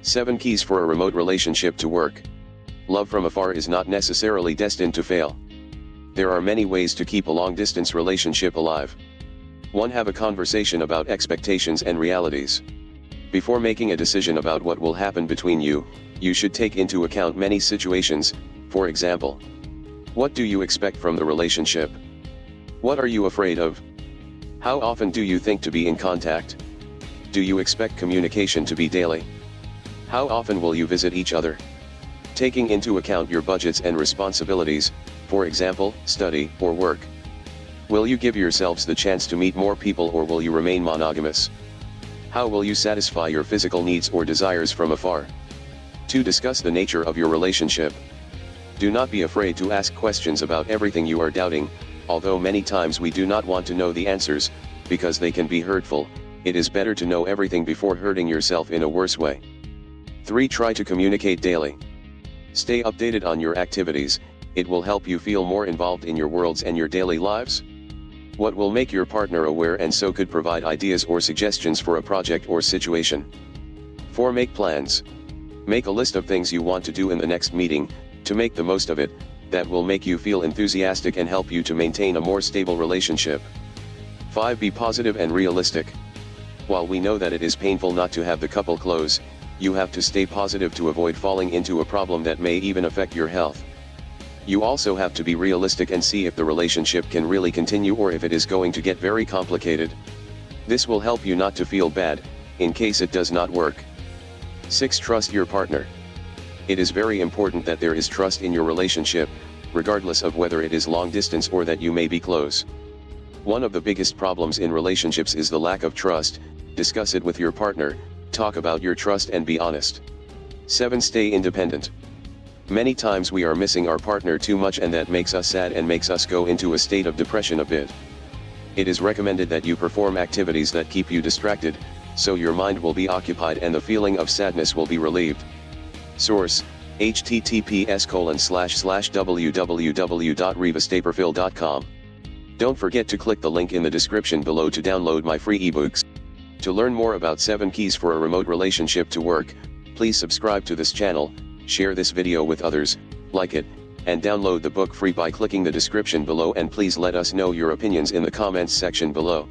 7 Keys for a Remote Relationship to Work. Love from afar is not necessarily destined to fail. There are many ways to keep a long-distance relationship alive. 1. Have a conversation about expectations and realities. Before making a decision about what will happen between you, you should take into account many situations. For example, what do you expect from the relationship? What are you afraid of? How often do you think to be in contact? Do you expect communication to be daily? How often will you visit each other? Taking into account your budgets and responsibilities, for example, study or work. Will you give yourselves the chance to meet more people, or will you remain monogamous? How will you satisfy your physical needs or desires from afar? 2. Discuss the nature of your relationship. Do not be afraid to ask questions about everything you are doubting, although many times we do not want to know the answers, because they can be hurtful. It is better to know everything before hurting yourself in a worse way. 3. Try to communicate daily. Stay updated on your activities. It will help you feel more involved in your worlds and your daily lives. What will make your partner aware and so could provide ideas or suggestions for a project or situation. 4. Make plans. Make a list of things you want to do in the next meeting, to make the most of it, that will make you feel enthusiastic and help you to maintain a more stable relationship. 5. Be positive and realistic. While we know that it is painful not to have the couple close, you have to stay positive to avoid falling into a problem that may even affect your health. You also have to be realistic and see if the relationship can really continue or if it is going to get very complicated. This will help you not to feel bad, in case it does not work. 6. Trust your partner. It is very important that there is trust in your relationship, regardless of whether it is long distance or that you may be close. One of the biggest problems in relationships is the lack of trust. Discuss it with your partner, talk about your trust and be honest. 7. Stay independent. Many times we are missing our partner too much, and that makes us sad and makes us go into a state of depression a bit. It is recommended that you perform activities that keep you distracted, so your mind will be occupied and the feeling of sadness will be relieved. Source: https://www.revastaperfill.com. Don't forget to click the link in the description below to download my free ebooks. To learn more about 7 keys for a remote relationship to work, please subscribe to this channel, share this video with others, like it, and download the book free by clicking the description below, and please let us know your opinions in the comments section below.